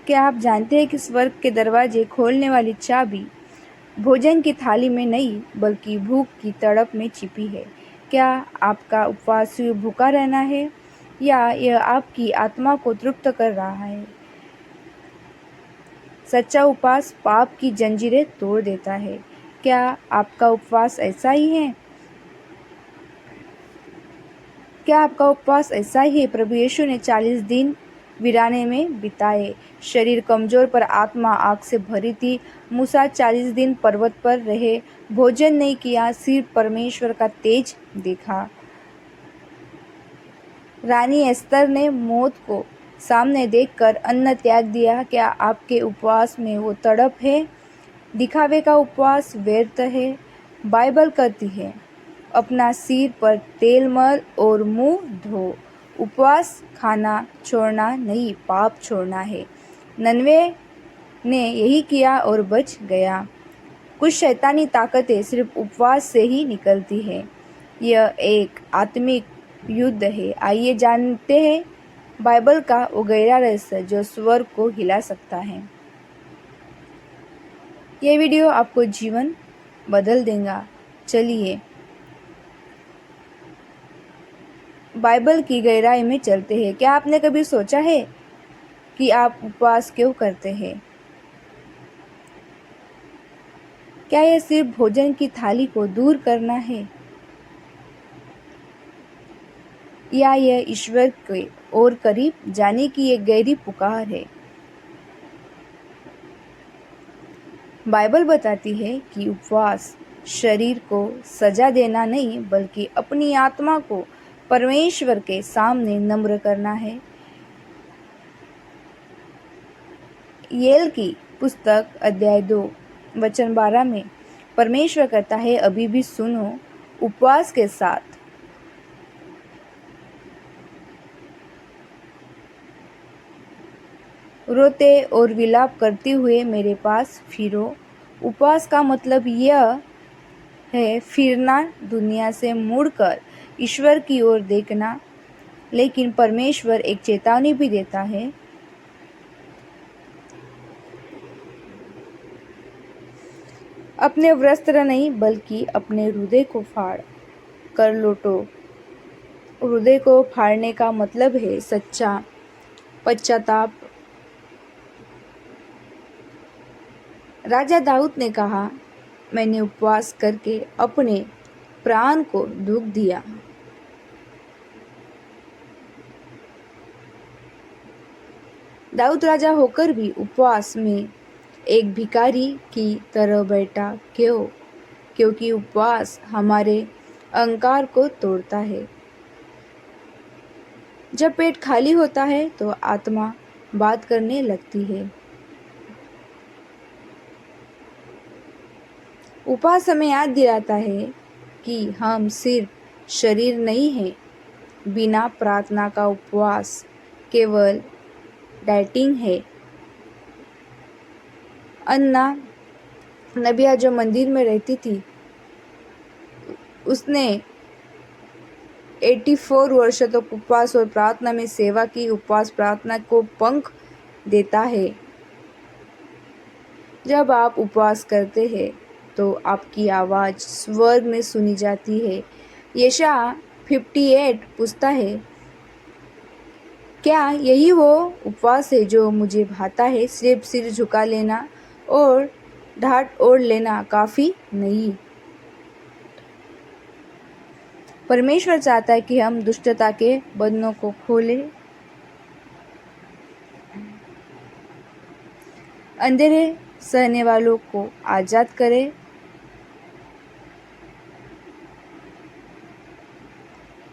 क्या आप जानते हैं कि स्वर्ग के दरवाजे खोलने वाली चाबी भोजन की थाली में नहीं बल्कि भूख की तड़प में छिपी है? क्या आपका उपवास सिर्फ भूखा रहना है या यह आपकी आत्मा को तृप्त कर रहा है? सच्चा उपवास पाप की जंजीरें तोड़ देता है। क्या आपका उपवास ऐसा ही है? क्या आपका उपवास ऐसा ही है? प्रभु यीशु ने 40 दिन वीराने में बिताए। शरीर कमजोर पर आत्मा आग से भरी थी। मूसा 40 दिन पर्वत पर रहे, भोजन नहीं किया, सिर्फ परमेश्वर का तेज देखा। रानी एस्तर ने मौत को सामने देखकर अन्न त्याग दिया। क्या आपके उपवास में वो तड़प है? दिखावे का उपवास व्यर्थ है। बाइबल कहती है, अपना सिर पर तेल मल और मुंह धो। उपवास खाना छोड़ना नहीं, पाप छोड़ना है। ननवे ने यही किया और बच गया। कुछ शैतानी ताकतें सिर्फ उपवास से ही निकलती है। यह एक आत्मिक युद्ध है। आइए जानते हैं बाइबल का वो गहरा रहस्य जो स्वर्ग को हिला सकता है। यह वीडियो आपको जीवन बदल देगा। चलिए बाइबल की गहराई में चलते हैं। क्या आपने कभी सोचा है कि आप उपवास क्यों करते हैं? क्या यह सिर्फ भोजन की थाली को दूर करना है या यह ईश्वर के और करीब जाने की एक गहरी पुकार है? बाइबल बताती है कि उपवास शरीर को सजा देना नहीं बल्कि अपनी आत्मा को परमेश्वर के सामने नम्र करना है। येल की पुस्तक अध्याय 2 वचन 12 में परमेश्वर कहता है, अभी भी सुनो, उपवास के साथ रोते और विलाप करते हुए मेरे पास फिरो। उपवास का मतलब यह है फिरना, दुनिया से मुड़कर ईश्वर की ओर देखना। लेकिन परमेश्वर एक चेतावनी भी देता है, अपने वस्त्र नहीं बल्कि अपने हृदय को फाड़ कर लौटो। हृदय को फाड़ने का मतलब है सच्चा पश्चाताप। राजा दाऊद ने कहा, मैंने उपवास करके अपने प्राण को दुख दिया। दाऊद राजा होकर भी उपवास में एक भिखारी की तरह बैठा। क्यों? क्योंकि उपवास हमारे अहंकार को तोड़ता है। जब पेट खाली होता है तो आत्मा बात करने लगती है। उपवास हमें याद दिलाता है कि हम सिर्फ शरीर नहीं हैं। बिना प्रार्थना का उपवास केवल डाइटिंग है। अन्ना नबिया जो मंदिर में रहती थी, उसने 84 वर्ष तक उपवास और प्रार्थना में सेवा की। उपवास प्रार्थना को पंख देता है। जब आप उपवास करते हैं तो आपकी आवाज़ स्वर्ग में सुनी जाती है। यशायाह 58 पूछता है, क्या यही वो उपवास है जो मुझे भाता है? सिर्फ सिर झुका लेना और ढाट ओढ़ लेना काफ़ी नहीं। परमेश्वर चाहता है कि हम दुष्टता के बंधनों को खोलें, अंधेरे सहने वालों को आज़ाद करें,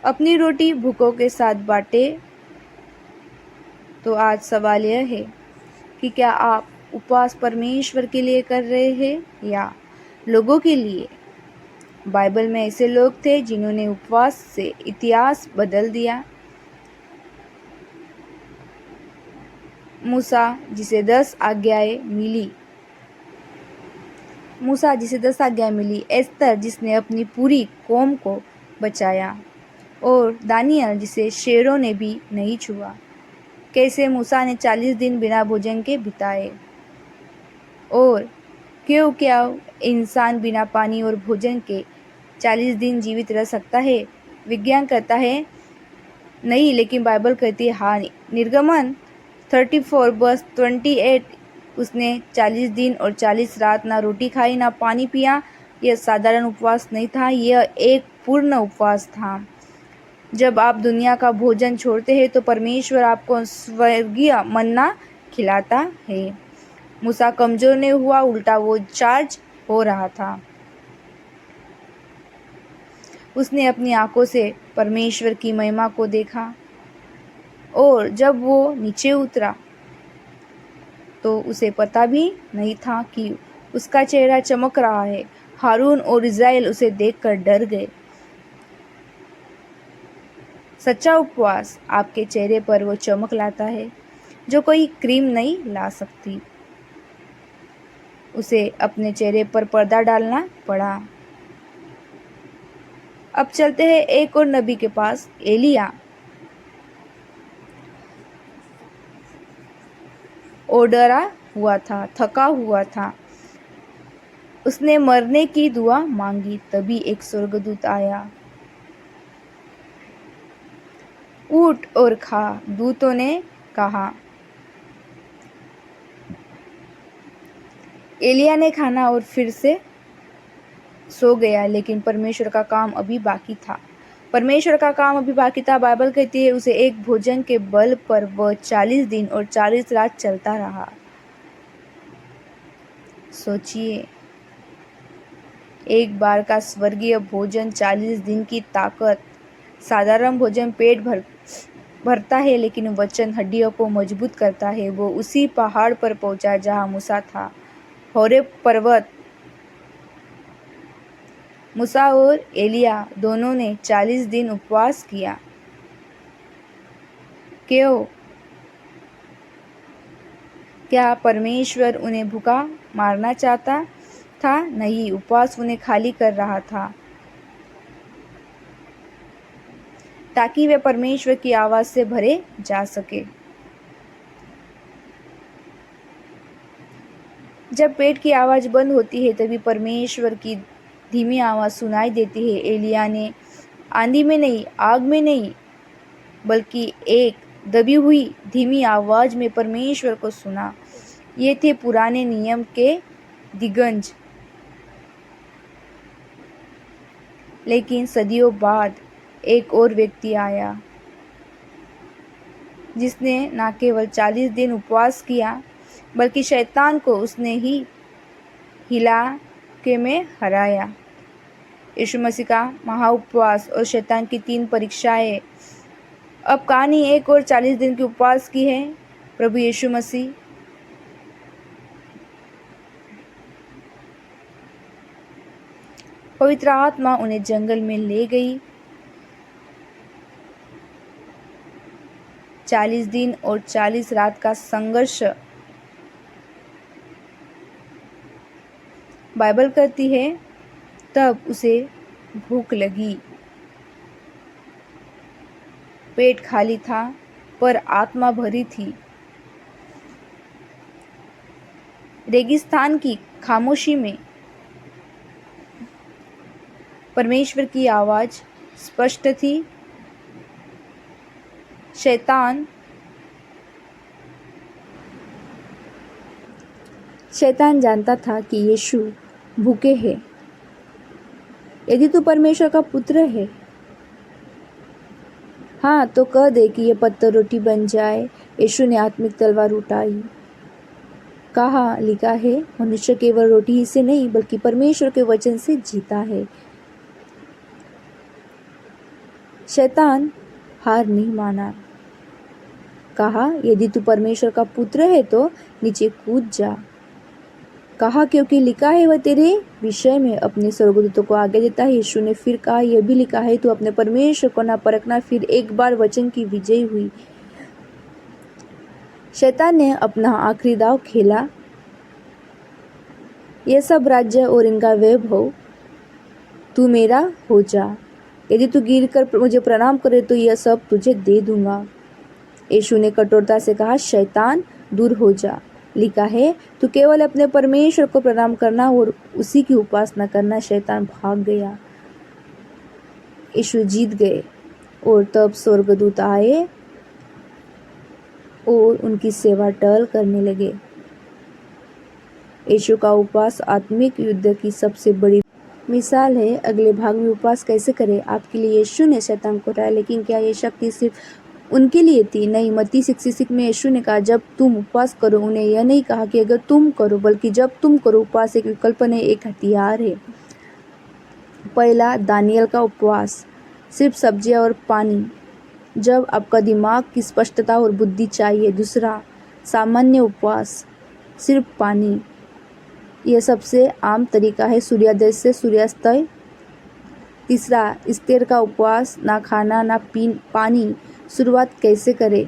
अपनी रोटी भूखों के साथ बांटे। तो आज सवाल यह है कि क्या आप उपवास परमेश्वर के लिए कर रहे हैं या लोगों के लिए? बाइबल में ऐसे लोग थे जिन्होंने उपवास से इतिहास बदल दिया। मूसा जिसे 10 आज्ञाएं मिली, एस्तर जिसने अपनी पूरी कौम को बचाया, और दानियल जिसे शेरों ने भी नहीं छुआ। कैसे मूसा ने 40 दिन बिना भोजन के बिताए और क्यों क्या इंसान बिना पानी और भोजन के 40 दिन जीवित रह सकता है। विज्ञान कहता है नहीं, लेकिन बाइबल कहती है हाँ। निर्गमन 34:28 उसने 40 दिन और 40 रात ना रोटी खाई ना पानी पिया। यह साधारण उपवास नहीं था, यह एक पूर्ण उपवास था। जब आप दुनिया का भोजन छोड़ते हैं तो परमेश्वर आपको स्वर्गीय मन्ना खिलाता है। मूसा कमजोर नहीं हुआ, उल्टा वो चार्ज हो रहा था। उसने अपनी आंखों से परमेश्वर की महिमा को देखा और जब वो नीचे उतरा तो उसे पता भी नहीं था कि उसका चेहरा चमक रहा है। हारून और इज़राइल उसे देखकर डर गए। सच्चा उपवास आपके चेहरे पर वो चमक लाता है जो कोई क्रीम नहीं ला सकती। उसे अपने चेहरे पर पर्दा डालना पड़ा। अब चलते हैं एक और नबी के पास, एलिया। वो डरा हुआ था, थका हुआ था। उसने मरने की दुआ मांगी। तभी एक स्वर्गदूत आया। उठ और खा, दूतों ने कहा। एलिया ने खाना और फिर से सो गया, लेकिन परमेश्वर का काम अभी बाकी था। परमेश्वर का काम अभी बाकी था। बाइबल कहती है उसे एक भोजन के बल पर वह 40 दिन और 40 रात चलता रहा। सोचिए, एक बार का स्वर्गीय भोजन, 40 दिन की ताकत। साधारण भोजन पेट भरता है, लेकिन वचन हड्डियों को मजबूत करता है। वो उसी पहाड़ पर पहुंचा जहां मूसा था, होरेब पर्वत। मूसा और एलिया दोनों ने 40 दिन उपवास किया। क्यों? क्या परमेश्वर उन्हें भूखा मारना चाहता था? नहीं, उपवास उन्हें खाली कर रहा था ताकि वे परमेश्वर की आवाज से भरे जा सके। जब पेट की आवाज बंद होती है तभी परमेश्वर की धीमी आवाज सुनाई देती है। एलिया ने आंधी में नहीं, आग में नहीं, बल्कि एक दबी हुई धीमी आवाज में परमेश्वर को सुना। ये थे पुराने नियम के दिग्गज। लेकिन सदियों बाद एक और व्यक्ति आया जिसने न केवल 40 दिन उपवास किया, बल्कि शैतान को उसने ही इलाके में हराया। यीशु मसीह का महाउपवास और शैतान की 3 परीक्षाएं। अब कहानी एक और 40 दिन के उपवास की है। प्रभु यीशु मसीह पवित्र आत्मा उन्हें जंगल में ले गई। 40 दिन और 40 रात का संघर्ष। बाइबल कहती है तब उसे भूख लगी। पेट खाली था पर आत्मा भरी थी। रेगिस्तान की खामोशी में परमेश्वर की आवाज स्पष्ट थी। शैतान जानता था कि यीशु भूखे हैं। यदि तू परमेश्वर का पुत्र है, हाँ तो कह दे कि ये पत्थर रोटी बन जाए। यीशु ने आत्मिक तलवार उठाई। कहा, लिखा है, मनुष्य केवल रोटी ही से नहीं बल्कि परमेश्वर के वचन से जीता है। शैतान हार नहीं माना। कहा, यदि तू परमेश्वर का पुत्र है तो नीचे कूद जा। कहा, क्योंकि लिखा है वह तेरे विषय में अपने स्वर्गदूतों को आज्ञा देता है। यीशु ने फिर कहा, यह भी लिखा है, तू अपने परमेश्वर को ना परखना। फिर एक बार वचन की विजय हुई। शैतान ने अपना आखिरी दाव खेला। यह सब राज्य और इनका वैभव तू मेरा हो जा। यदि तू गिर कर मुझे प्रणाम करे तो यह सब तुझे दे दूंगा। यीशु ने कठोरता से कहा, शैतान दूर हो जा। लिखा है, तू केवल अपने परमेश्वर को प्रणाम करना और उसी की उपासना करना। शैतान भाग गया, यीशु जीत गए। और तब स्वर्गदूत आए और उनकी सेवा टहल करने लगे। यीशु का उपवास आत्मिक युद्ध की सबसे बड़ी मिसाल है। अगले भाग में उपवास कैसे करें। आपके लिए यीशु ने शैतान को हराया, लेकिन क्या ये शक्ति सिर्फ उनके लिए थी? नहीं। मत्ती 6:6 में यीशु ने कहा, जब तुम उपवास करो, उन्हें यह नहीं कहा कि अगर तुम करो, बल्कि जब तुम करो। उपवास एक विकल्प नहीं, एक हथियार है। पहला, दानियल का उपवास, सिर्फ सब्जियां और पानी, जब आपका दिमाग की स्पष्टता और बुद्धि चाहिए। दूसरा, सामान्य उपवास, सिर्फ पानी, यह सबसे आम तरीका है, सूर्योदय से सूर्यास्त। तीसरा, एस्तेर का उपवास, ना खाना ना पानी। शुरुआत कैसे करें?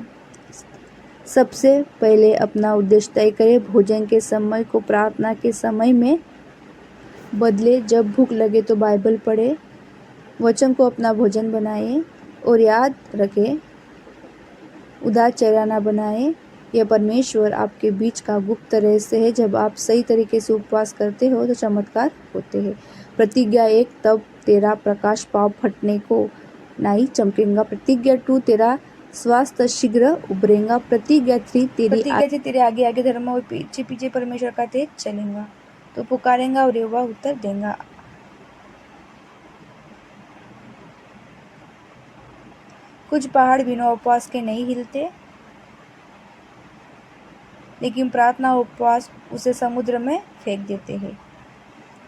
सबसे पहले अपना उद्देश्य तय करें। भोजन के समय को प्रार्थना के समय में बदले। जब भूख लगे तो बाइबल पढ़े, वचन को अपना भोजन बनाएं और याद रखें, उदार चेहरा ना बनाएं। यह परमेश्वर आपके बीच का गुप्त रहस्य है। जब आप सही तरीके से उपवास करते हो तो चमत्कार होते हैं। प्रतिज्ञा 1, तब तेरा प्रकाश पाँव फटने को नहीं चमकेगा। प्रतिज्ञा 2, तेरा स्वास्थ्य शीघ्र उभरेगा। प्रतिज्ञा 3, तेरे आगे आगे धर्म और पीछे पीछे परमेश्वर का तेज चलेगा। तो पुकारेगा और यहोवा उत्तर देगा। कुछ पहाड़ बिना उपवास के नहीं हिलते, लेकिन प्रार्थना उपवास उसे समुद्र में फेंक देते हैं।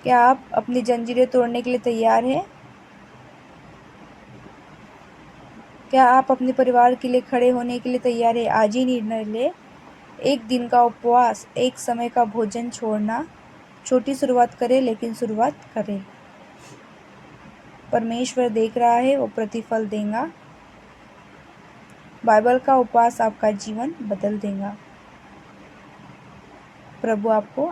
क्या आप अपनी जंजीरें तोड़ने के लिए तैयार हैं? क्या आप अपने परिवार के लिए खड़े होने के लिए तैयार हैं? आज ही निर्णय ले। एक दिन का उपवास, एक समय का भोजन छोड़ना। छोटी शुरुआत करें, लेकिन शुरुआत करें। परमेश्वर देख रहा है, वो प्रतिफल देगा। बाइबल का उपवास आपका जीवन बदल देगा। प्रभु आपको